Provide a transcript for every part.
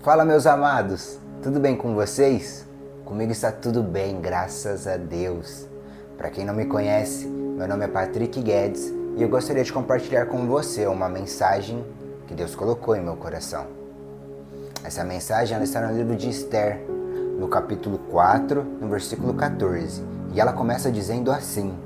Fala, meus amados, tudo bem com vocês? Comigo está tudo bem, graças a Deus. Para quem não me conhece, meu nome é Patrick Guedes e eu gostaria de compartilhar com você uma mensagem que Deus colocou em meu coração. Essa mensagem ela está no livro de Esther, no capítulo 4, no versículo 14, e ela começa dizendo assim: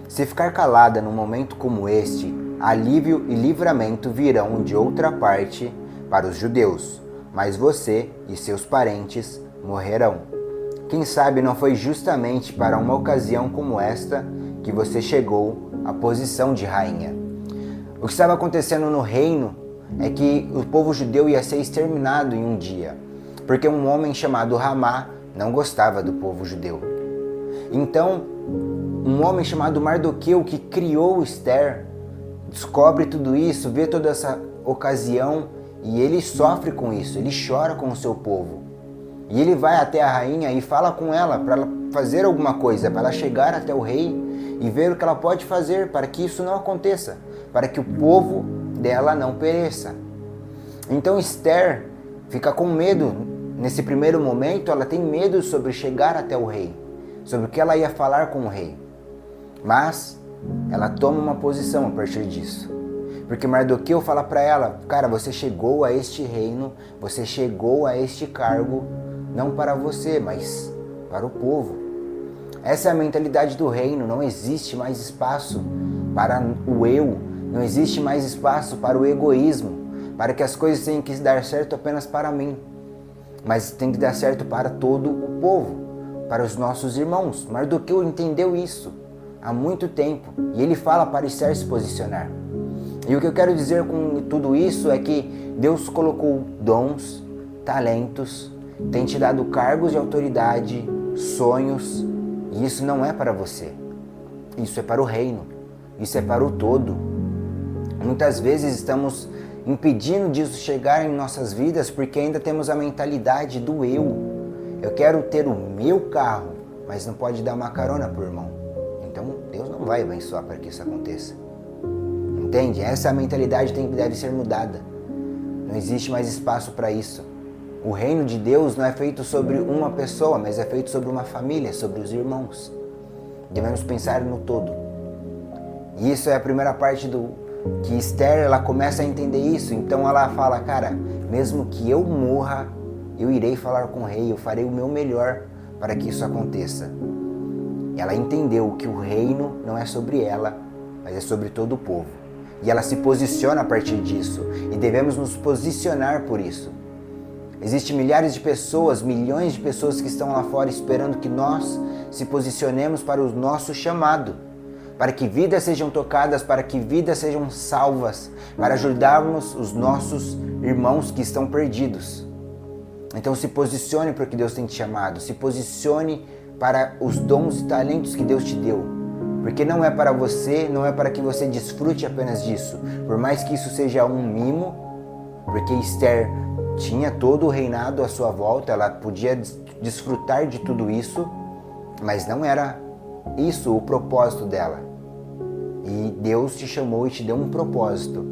Se ficar calada num momento como este, alívio e livramento virão de outra parte para os judeus, mas você e seus parentes morrerão. Quem sabe não foi justamente para uma ocasião como esta que você chegou à posição de rainha. O que estava acontecendo no reino é que o povo judeu ia ser exterminado em um dia, porque um homem chamado Ramá não gostava do povo judeu. Então, um homem chamado Mardoqueu, que criou Esther, descobre tudo isso, vê toda essa ocasião e ele sofre com isso, ele chora com o seu povo. E ele vai até a rainha e fala com ela para ela fazer alguma coisa, para ela chegar até o rei e ver o que ela pode fazer para que isso não aconteça, para que o povo dela não pereça. Então Esther fica com medo, nesse primeiro momento ela tem medo sobre chegar até o rei, sobre o que ela ia falar com o rei. Mas ela toma uma posição a partir disso. Porque Mardoqueu fala para ela: cara, você chegou a este reino, você chegou a este cargo, não para você, mas para o povo. Essa é a mentalidade do reino, não existe mais espaço para o eu, não existe mais espaço para o egoísmo, para que as coisas tenham que dar certo apenas para mim, mas tem que dar certo para todo o povo, para os nossos irmãos. Mardoqueu entendeu isso há muito tempo e ele fala para Esther se posicionar. E o que eu quero dizer com tudo isso é que Deus colocou dons, talentos, tem te dado cargos de autoridade, sonhos, e isso não é para você. Isso é para o reino, isso é para o todo. Muitas vezes estamos impedindo disso chegar em nossas vidas porque ainda temos a mentalidade do eu. Eu quero ter o meu carro, mas não pode dar uma carona pro irmão. Então Deus não vai abençoar para que isso aconteça. Entende? Essa mentalidade deve ser mudada. Não existe mais espaço para isso. O reino de Deus não é feito sobre uma pessoa, mas é feito sobre uma família, sobre os irmãos. Devemos pensar no todo. E isso é a primeira parte do que Esther ela começa a entender isso. Então ela fala: cara, mesmo que eu morra, eu irei falar com o rei, eu farei o meu melhor para que isso aconteça. Ela entendeu que o reino não é sobre ela, mas é sobre todo o povo. E ela se posiciona a partir disso. E devemos nos posicionar por isso. Existem milhares de pessoas, milhões de pessoas que estão lá fora esperando que nós se posicionemos para o nosso chamado. Para que vidas sejam tocadas, para que vidas sejam salvas. Para ajudarmos os nossos irmãos que estão perdidos. Então se posicione para o que Deus tem te chamado. Se posicione para os dons e talentos que Deus te deu. Porque não é para você, não é para que você desfrute apenas disso. Por mais que isso seja um mimo, porque Esther tinha todo o reinado à sua volta, ela podia desfrutar de tudo isso, mas não era isso o propósito dela. E Deus te chamou e te deu um propósito,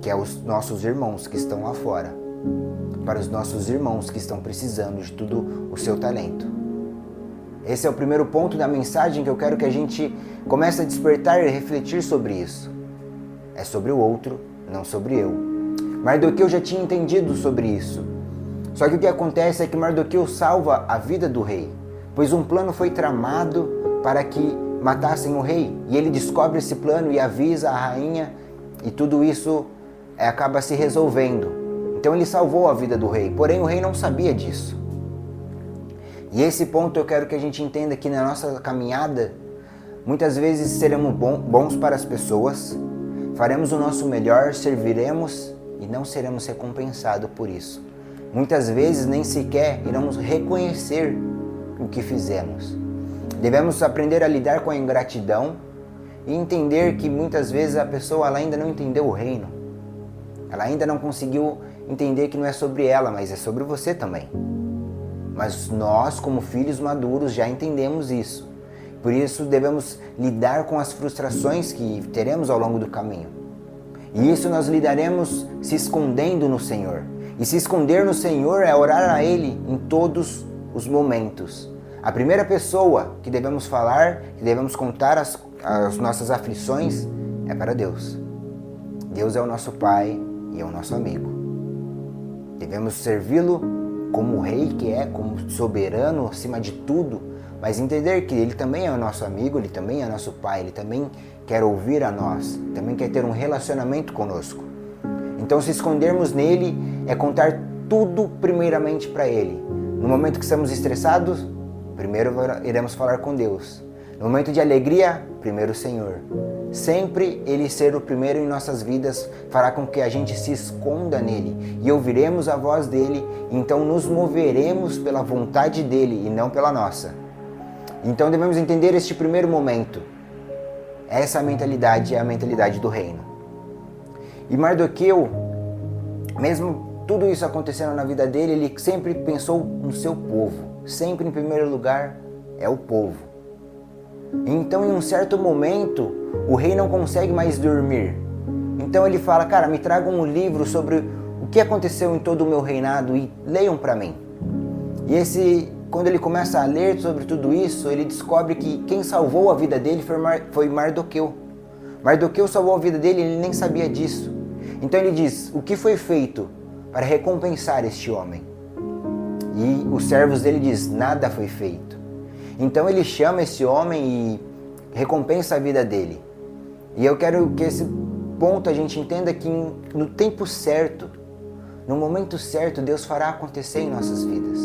que é os nossos irmãos que estão lá fora. Para os nossos irmãos que estão precisando de todo o seu talento. Esse é o primeiro ponto da mensagem que eu quero que a gente comece a despertar e refletir sobre isso. É sobre o outro, não sobre eu. Mardoqueu já tinha entendido sobre isso. Só que o que acontece é que Mardoqueu salva a vida do rei, pois um plano foi tramado para que matassem o rei. E ele descobre esse plano e avisa a rainha e tudo isso acaba se resolvendo. Então ele salvou a vida do rei, porém o rei não sabia disso. E esse ponto eu quero que a gente entenda que na nossa caminhada, muitas vezes seremos bons para as pessoas, faremos o nosso melhor, serviremos e não seremos recompensados por isso. Muitas vezes nem sequer iremos reconhecer o que fizemos. Devemos aprender a lidar com a ingratidão e entender que muitas vezes a pessoa ela ainda não entendeu o reino. Ela ainda não conseguiu entender que não é sobre ela, mas é sobre você também. Mas nós, como filhos maduros, já entendemos isso. Por isso devemos lidar com as frustrações que teremos ao longo do caminho. E isso nós lidaremos se escondendo no Senhor. E se esconder no Senhor é orar a Ele em todos os momentos. A primeira pessoa que devemos falar, que devemos contar as nossas aflições, é para Deus. Deus é o nosso Pai e é o nosso amigo. Devemos servi-lo como o Rei que é, como soberano acima de tudo, mas entender que Ele também é o nosso amigo, Ele também é o nosso Pai, Ele também quer ouvir a nós, também quer ter um relacionamento conosco. Então, se escondermos nele é contar tudo primeiramente para Ele. No momento que estamos estressados, primeiro iremos falar com Deus. No momento de alegria, primeiro o Senhor. Sempre Ele ser o primeiro em nossas vidas fará com que a gente se esconda nele e ouviremos a voz dele, então nos moveremos pela vontade dele e não pela nossa. Então devemos entender este primeiro momento. Essa mentalidade é a mentalidade do reino. E Mardoqueu, mesmo tudo isso acontecendo na vida dele, ele sempre pensou no seu povo. Sempre em primeiro lugar é o povo. Então em um certo momento, o rei não consegue mais dormir. Então ele fala, cara, me tragam um livro sobre o que aconteceu em todo o meu reinado e leiam para mim. E quando ele começa a ler sobre tudo isso, ele descobre que quem salvou a vida dele foi Mardoqueu. Mardoqueu salvou a vida dele e ele nem sabia disso. Então ele diz, o que foi feito para recompensar este homem? E os servos dele dizem, nada foi feito. Então ele chama esse homem e recompensa a vida dele. E eu quero que esse ponto a gente entenda que no tempo certo, no momento certo, Deus fará acontecer em nossas vidas.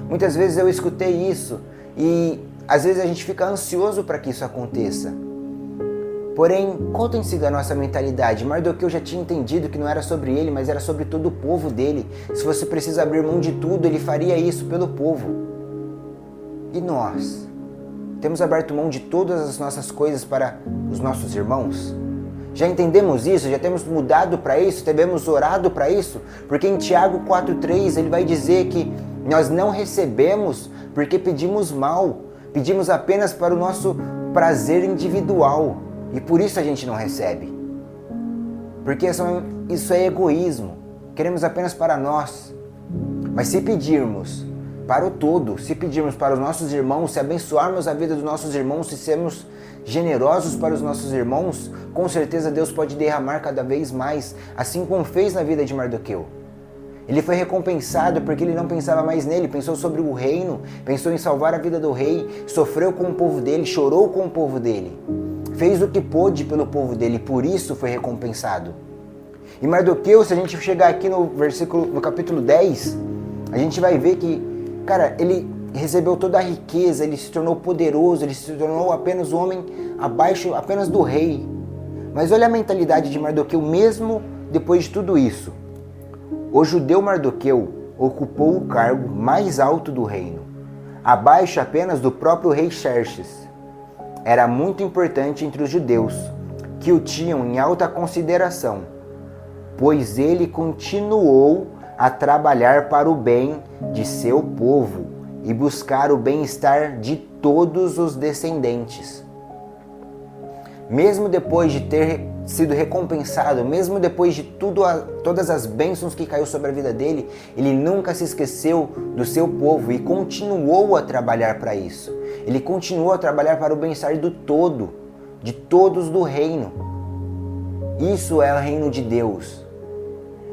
Muitas vezes eu escutei isso e às vezes a gente fica ansioso para que isso aconteça. Porém, qual tem sido a nossa mentalidade? Mardoqueu já tinha entendido que não era sobre ele, mas era sobre todo o povo dele. Se fosse preciso abrir mão de tudo, ele faria isso pelo povo. E nós? Temos aberto mão de todas as nossas coisas para os nossos irmãos? Já entendemos isso? Já temos mudado para isso? Temos orado para isso? Porque em Tiago 4,3 ele vai dizer que nós não recebemos porque pedimos mal. Pedimos apenas para o nosso prazer individual. E por isso a gente não recebe. Porque isso é egoísmo. Queremos apenas para nós. Mas se pedirmos para o todo, se pedirmos para os nossos irmãos, se abençoarmos a vida dos nossos irmãos, se sermos generosos para os nossos irmãos, com certeza Deus pode derramar cada vez mais, assim como fez na vida de Mardoqueu. Ele foi recompensado porque ele não pensava mais nele, pensou sobre o reino, pensou em salvar a vida do rei, sofreu com o povo dele, chorou com o povo dele, fez o que pôde pelo povo dele e por isso foi recompensado. E Mardoqueu, se a gente chegar aqui no capítulo 10, a gente vai ver que, cara, ele recebeu toda a riqueza, ele se tornou poderoso, ele se tornou apenas um homem abaixo apenas do rei. Mas olha a mentalidade de Mardoqueu mesmo depois de tudo isso. O judeu Mardoqueu ocupou o cargo mais alto do reino, abaixo apenas do próprio rei Xerxes. Era muito importante entre os judeus, que o tinham em alta consideração, pois ele continuou a trabalhar para o bem de seu povo e buscar o bem-estar de todos os descendentes. Mesmo depois de ter sido recompensado, mesmo depois de todas as bênçãos que caiu sobre a vida dele, ele nunca se esqueceu do seu povo e continuou a trabalhar para isso. Ele continuou a trabalhar para o bem-estar do todo, de todos do reino. Isso é o reino de Deus.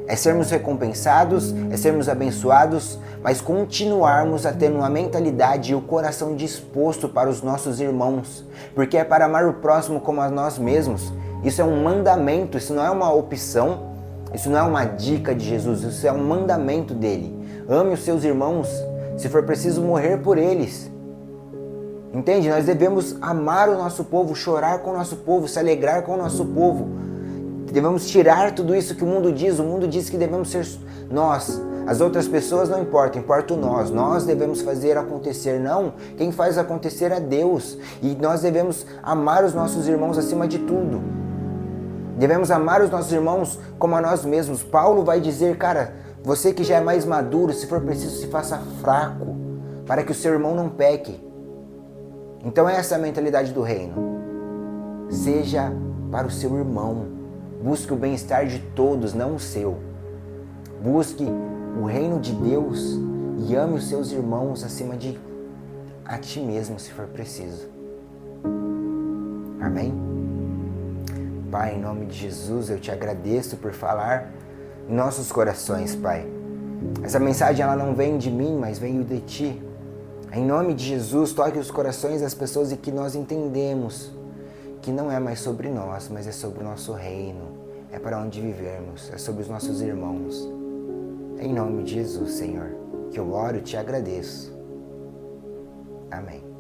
É sermos recompensados, é sermos abençoados, mas continuarmos a ter uma mentalidade e o coração disposto para os nossos irmãos, porque é para amar o próximo como a nós mesmos. Isso é um mandamento, isso não é uma opção, isso não é uma dica de Jesus, isso é um mandamento dele. Ame os seus irmãos, se for preciso morrer por eles. Entende? Nós devemos amar o nosso povo, chorar com o nosso povo, se alegrar com o nosso povo. Devemos tirar tudo isso que o mundo diz que devemos ser nós. As outras pessoas não importam, importa o nós. Nós devemos fazer acontecer, não. Quem faz acontecer é Deus. E nós devemos amar os nossos irmãos acima de tudo. Devemos amar os nossos irmãos como a nós mesmos. Paulo vai dizer, cara, você que já é mais maduro, se for preciso, se faça fraco, para que o seu irmão não peque. Então essa é a mentalidade do reino. Seja para o seu irmão. Busque o bem-estar de todos, não o seu. Busque o reino de Deus e ame os seus irmãos acima de a ti mesmo, se for preciso. Amém? Pai, em nome de Jesus, eu te agradeço por falar em nossos corações, Pai. Essa mensagem ela não vem de mim, mas vem de ti. Em nome de Jesus, toque os corações das pessoas e que nós entendemos que não é mais sobre nós, mas é sobre o nosso reino. É para onde vivermos, é sobre os nossos irmãos. Em nome de Jesus, Senhor, que eu oro e te agradeço. Amém.